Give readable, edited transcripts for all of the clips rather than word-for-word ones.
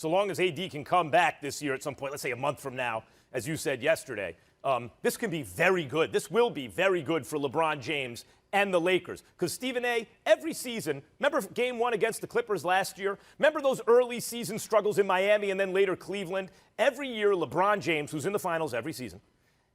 so long as AD can come back this year at some point, let's say a month from now, as you said yesterday, this can be very good. This will be very good for LeBron James and the Lakers. Because, Stephen A., every season, remember Game 1 against the Clippers last year? Remember those early season struggles in Miami and then later Cleveland? Every year, LeBron James, who's in the finals every season,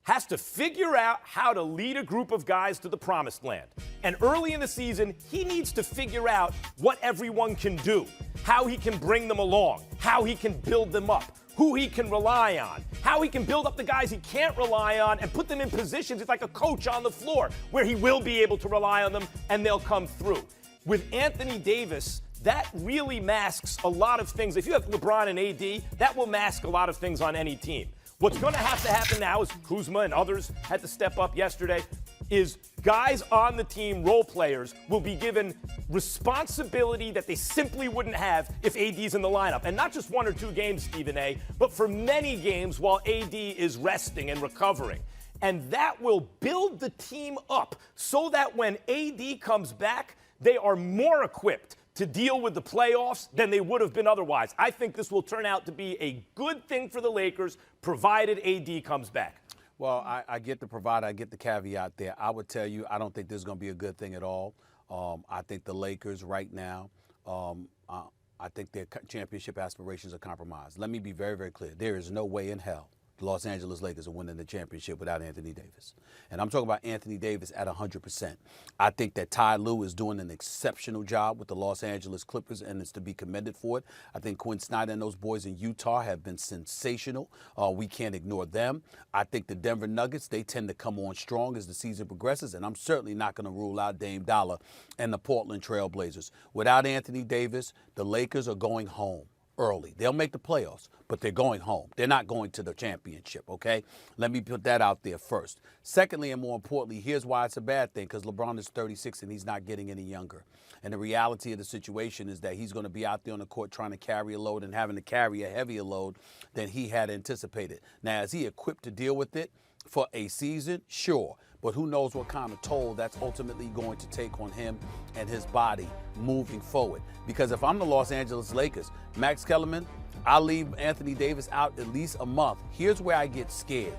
has to figure out how to lead a group of guys to the promised land. And early in the season, he needs to figure out what everyone can do, how he can bring them along, how he can build them up, who he can rely on, how he can build up the guys he can't rely on and put them in positions. It's like a coach on the floor where he will be able to rely on them and they'll come through. With Anthony Davis, that really masks a lot of things. If you have LeBron and AD, that will mask a lot of things on any team. What's going to happen now is Kuzma and others had to step up yesterday, is guys on the team, role players, will be given responsibility that they simply wouldn't have if AD's in the lineup. And not just 1 or 2 games, Stephen A., but for many games while AD is resting and recovering. And that will build the team up so that when AD comes back, they are more equipped to deal with the playoffs than they would have been otherwise. I think this will turn out to be a good thing for the Lakers, provided AD comes back. Well, I get the provider, I get the caveat there. I would tell you, I don't think this is going to be a good thing at all. I think the Lakers right now, I think their championship aspirations are compromised. Let me be very, very clear. There is no way in hell the Los Angeles Lakers are winning the championship without Anthony Davis. And I'm talking about Anthony Davis at 100%. I think that Ty Lue is doing an exceptional job with the Los Angeles Clippers, and it's to be commended for it. I think Quinn Snyder and those boys in Utah have been sensational. We can't ignore them. I think the Denver Nuggets, they tend to come on strong as the season progresses, and I'm certainly not going to rule out Dame Dollar and the Portland Trail Blazers. Without Anthony Davis, the Lakers are going home early. They'll make the playoffs, but they're going home. They're not going to the championship, okay? Let me put that out there first. Secondly, and more importantly, here's why it's a bad thing, because LeBron is 36 and he's not getting any younger. And the reality of the situation is that he's going to be out there on the court trying to carry a load and having to carry a heavier load than he had anticipated. Now, is he equipped to deal with it for a season? Sure. But who knows what kind of toll that's ultimately going to take on him and his body moving forward. Because if I'm the Los Angeles Lakers, Max Kellerman, I'll leave Anthony Davis out at least a month. Here's where I get scared.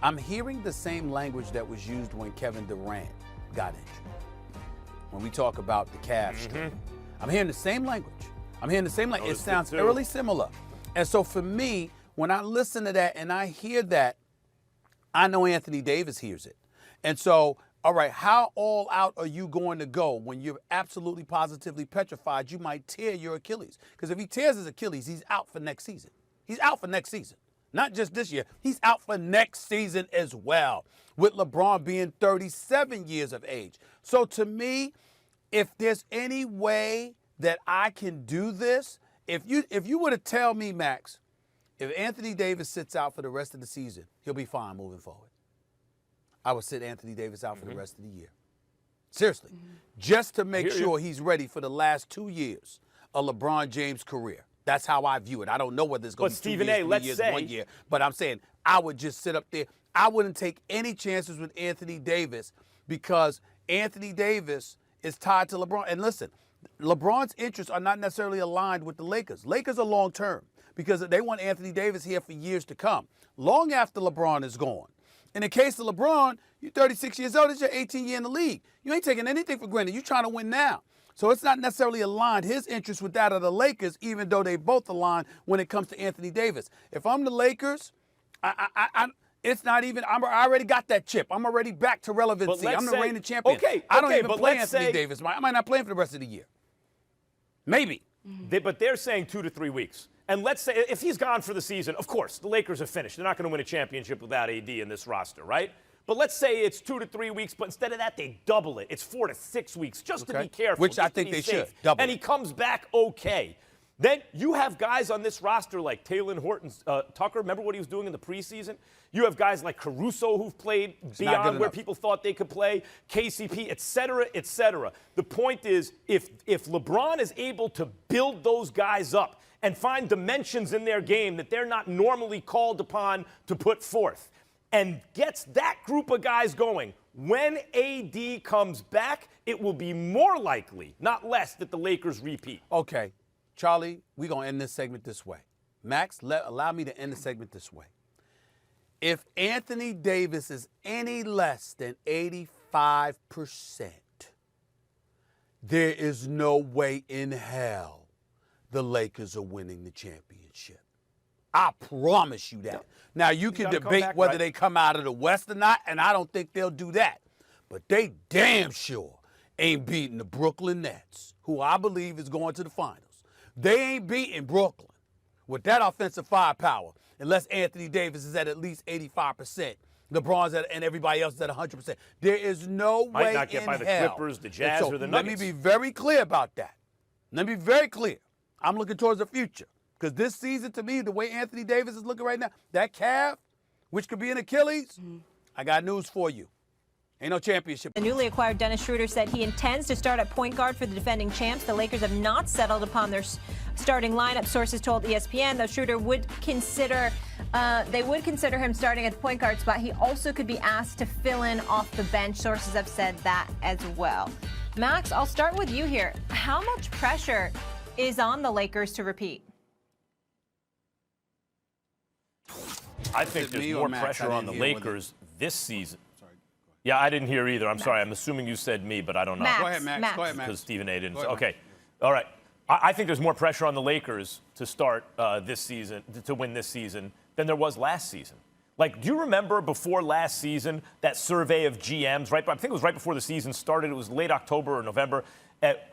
I'm hearing the same language that was used when Kevin Durant got injured. When we talk about the calf strain. I'm hearing the same language. It sounds eerily similar. And so for me, when I listen to that and I hear that, I know Anthony Davis hears it. And so, all right, how all out are you going to go when you're absolutely positively petrified you might tear your Achilles? Because if he tears his Achilles, he's out for next season. He's out for next season. Not just this year. He's out for next season as well, with LeBron being 37 years of age. So to me, if there's any way that I can do this, if you were to tell me, Max, if Anthony Davis sits out for the rest of the season, he'll be fine moving forward. I would sit Anthony Davis out for the rest of the year. Seriously. Just to make sure he's ready for the last 2 years of LeBron James' career. That's how I view it. I don't know whether it's going to be 2 years, 3 years, 1 year. But I'm saying I would just sit up there. I wouldn't take any chances with Anthony Davis because Anthony Davis is tied to LeBron. And listen, LeBron's interests are not necessarily aligned with the Lakers. Lakers are long-term because they want Anthony Davis here for years to come, long after LeBron is gone. In the case of LeBron, you're 36 years old. It's your 18th year in the league. You ain't taking anything for granted. You're trying to win now. So it's not necessarily aligned, his interest with that of the Lakers, even though they both align when it comes to Anthony Davis. If I'm the Lakers, it's not even, I already got that chip. I'm already back to relevancy. I'm the reigning champion. I don't even play Anthony Davis. I might not play him for the rest of the year. Maybe. But they're saying 2 to 3 weeks. And let's say if he's gone for the season, of course, the Lakers are finished. They're not going to win a championship without AD in this roster, right? But let's say it's 2 to 3 weeks, but instead of that, they double it. It's 4 to 6 weeks, just to be careful. Which I think they should. Double and he comes back okay. Then you have guys on this roster like Taylor Horton Tucker. Remember what he was doing in the preseason? You have guys like Caruso who've played beyond where people thought they could play, KCP, et cetera, et cetera. The point is, if LeBron is able to build those guys up and find dimensions in their game that they're not normally called upon to put forth, and gets that group of guys going, when AD comes back, it will be more likely, not less, that the Lakers repeat. Okay. Charlie, we're going to end this segment this way. Max, allow me to end the segment this way. If Anthony Davis is any less than 85%, there is no way in hell the Lakers are winning the championship. I promise you that. Yep. Now, you can debate whether they come out of the West or not, and I don't think they'll do that. But they damn sure ain't beating the Brooklyn Nets, who I believe is going to the finals. They ain't beating Brooklyn with that offensive firepower unless Anthony Davis is at least 85%. LeBron's and everybody else is at 100%. There is no way in hell. Might not get by the Clippers, the Jazz, or the Nuggets. Let me be very clear about that. Let me be very clear. I'm looking towards the future. Because this season, to me, the way Anthony Davis is looking right now, that calf, which could be an Achilles, I got news for you. Ain't no championship. The newly acquired Dennis Schroeder said he intends to start at point guard for the defending champs. The Lakers have not settled upon their starting lineup. Sources told ESPN, though Schroeder would consider, they would consider him starting at the point guard spot. He also could be asked to fill in off the bench. Sources have said that as well. Max, I'll start with you here. How much pressure is on the Lakers to repeat? I think there's more pressure on the Lakers this season. Yeah, I didn't hear either. I'm sorry. I'm assuming you said me, but I don't know. Max, Go ahead, Max. Go ahead, Max. Because Stephen A. didn't. Okay. All right. I think there's more pressure on the Lakers to start this season, to win this season, than there was last season. Like, do you remember before last season that survey of GMs, right? I think it was right before the season started. It was late October or November.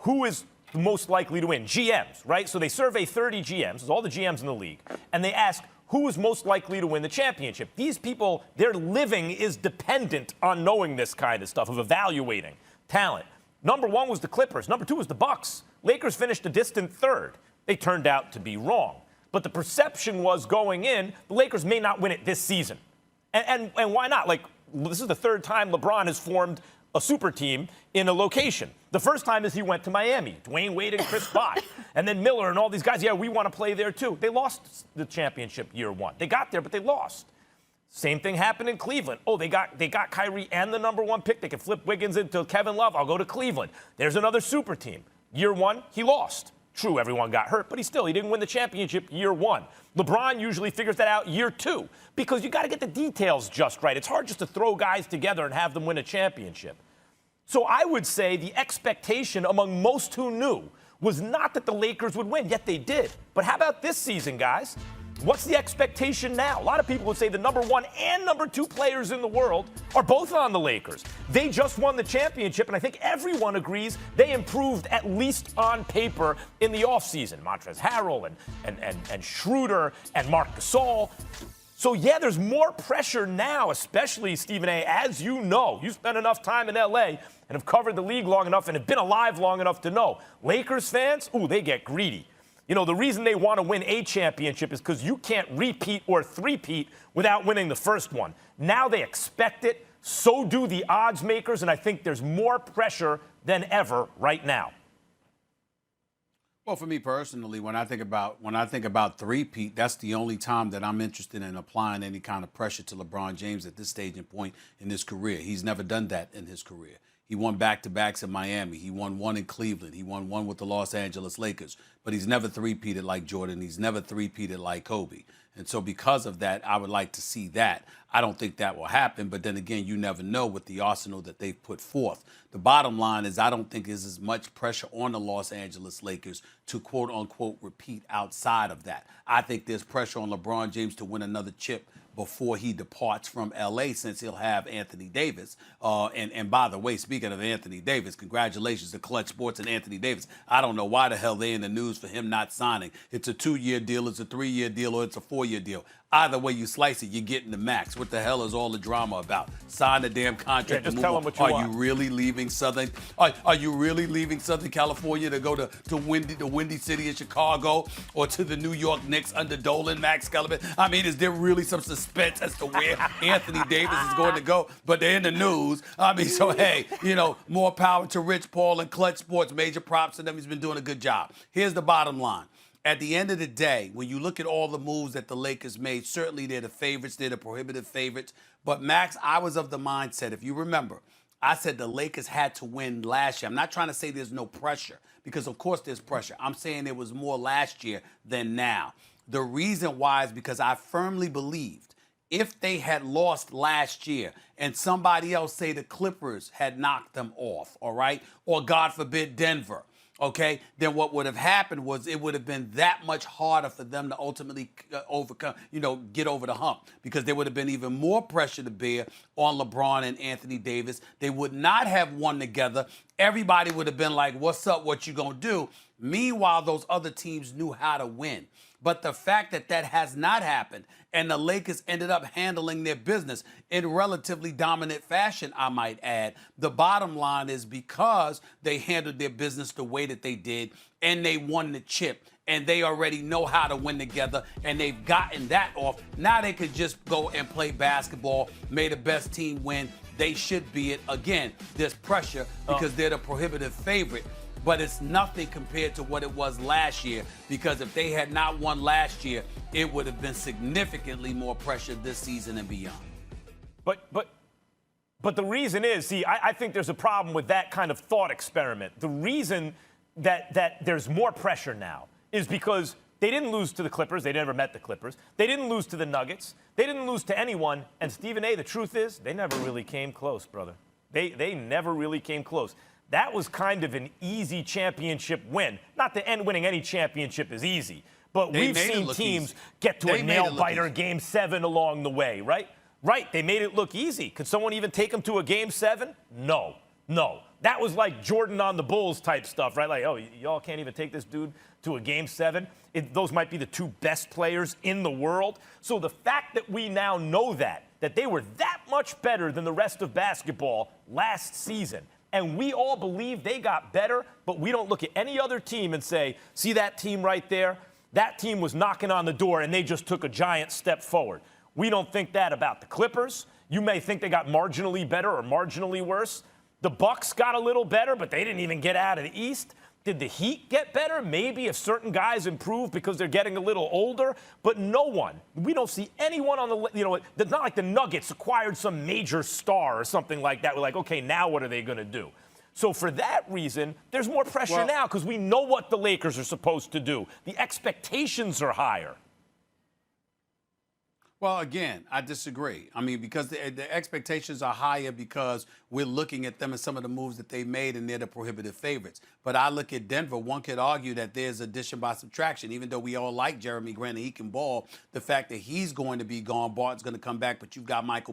Who is most likely to win? GMs, right? So they survey 30 GMs, all the GMs in the league, and they ask, who is most likely to win the championship? These people, their living is dependent on knowing this kind of stuff, of evaluating talent. Number one was the Clippers. Number two was the Bucks. Lakers finished a distant third. They turned out to be wrong. But the perception was going in, the Lakers may not win it this season. And why not? Like, this is the third time LeBron has formed a super team in a location. The first time is he went to Miami, Dwayne Wade and Chris Bosh, and then Miller and all these guys. Yeah, we want to play there too. They lost the championship year one. They got there, but they lost. Same thing happened in Cleveland. Oh, they got Kyrie and the number one pick. They can flip Wiggins into Kevin Love. I'll go to Cleveland. There's another super team. Year one, he lost. True, everyone got hurt, but he didn't win the championship year one. LeBron usually figures that out year two because you got to get the details just right. It's hard just to throw guys together and have them win a championship. So I would say the expectation among most who knew was not that the Lakers would win, yet they did. But how about this season, guys? What's the expectation now? A lot of people would say the number one and number two players in the world are both on the Lakers. They just won the championship, and I think everyone agrees they improved at least on paper in the offseason. Montrezl Harrell and Schroeder and Marc Gasol. So, yeah, there's more pressure now, especially, Stephen A., as you know. You spent enough time in L.A. and have covered the league long enough and have been alive long enough to know. Lakers fans, they get greedy. You know, the reason they want to win a championship is because you can't repeat or three-peat without winning the first one. Now they expect it. So do the odds makers, and I think there's more pressure than ever right now. Well, for me personally, when I think about three-peat, that's the only time that I'm interested in applying any kind of pressure to LeBron James at this stage and point in his career. He's never done that in his career. He won back-to-backs in Miami. He won one in Cleveland. He won one with the Los Angeles Lakers. But he's never three-peated like Jordan. He's never three-peated like Kobe. And so because of that, I would like to see that. I don't think that will happen. But then again, you never know with the arsenal that they've put forth. The bottom line is I don't think there's as much pressure on the Los Angeles Lakers to quote-unquote repeat outside of that. I think there's pressure on LeBron James to win another chip before he departs from L.A. since he'll have Anthony Davis. And by the way, speaking of Anthony Davis, congratulations to Clutch Sports and Anthony Davis. I don't know why the hell they're in the news for him not signing. It's a 2-year deal, it's a 3-year deal, or it's a 4-year deal. Either way you slice it, you're getting the max. What the hell is all the drama about? Sign the damn contract. Yeah, just tell them what you want. Are you really leaving Southern? Are you really leaving Southern California to go to the Windy City of Chicago or to the New York Knicks under Dolan, Max Kellerman? I mean, is there really some suspense as to where Anthony Davis is going to go? But they're in the news. I mean, so hey, more power to Rich Paul and Clutch Sports. Major props to them. He's been doing a good job. Here's the bottom line. At the end of the day, when you look at all the moves that the Lakers made, certainly they're the favorites, they're the prohibitive favorites. But, Max, I was of the mindset, if you remember, I said the Lakers had to win last year. I'm not trying to say there's no pressure, because, of course, there's pressure. I'm saying there was more last year than now. The reason why is because I firmly believed if they had lost last year and somebody else, say the Clippers, had knocked them off, all right, or God forbid Denver, okay, then what would have happened was it would have been that much harder for them to ultimately overcome, get over the hump, because there would have been even more pressure to bear on LeBron and Anthony Davis. They would not have won together. Everybody would have been like, what's up, what you gonna do? Meanwhile, those other teams knew how to win. But the fact that that has not happened and the Lakers ended up handling their business in relatively dominant fashion, I might add, the bottom line is because they handled their business the way that they did and they won the chip and they already know how to win together and they've gotten that off. Now they could just go and play basketball, may the best team win. They should be it. Again, there's pressure because they're the prohibitive favorite. But it's nothing compared to what it was last year, because if they had not won last year, it would have been significantly more pressure this season and beyond. But the reason is, I think there's a problem with that kind of thought experiment. The reason that there's more pressure now is because they didn't lose to the Clippers. They never met the Clippers. They didn't lose to the Nuggets. They didn't lose to anyone. And Stephen A., the truth is, they never really came close, brother. They never really came close. That was kind of an easy championship win. Not that winning any championship is easy, but we've seen teams get to a nail-biter Game 7 along the way, right? Right, they made it look easy. Could someone even take them to a Game 7? No. That was like Jordan on the Bulls type stuff, right? Like, oh, y'all can't even take this dude to a Game 7? Those might be the two best players in the world. So the fact that we now know that they were that much better than the rest of basketball last season, and we all believe they got better, but we don't look at any other team and say, see that team right there? That team was knocking on the door, and they just took a giant step forward. We don't think that about the Clippers. You may think they got marginally better or marginally worse. The Bucks got a little better, but they didn't even get out of the East. Did the Heat get better? Maybe if certain guys improve because they're getting a little older, but no one. We don't see anyone on the, it's not like the Nuggets acquired some major star or something like that. We're like, okay, now what are they going to do? So for that reason, there's more pressure now because we know what the Lakers are supposed to do. The expectations are higher. Well, again, I disagree. I mean, because the expectations are higher because we're looking at them and some of the moves that they made, and they're the prohibitive favorites. But I look at Denver, one could argue that there's addition by subtraction. Even though we all like Jeremy Grant and he can ball, the fact that he's going to be gone, Barton's going to come back, but you've got Michael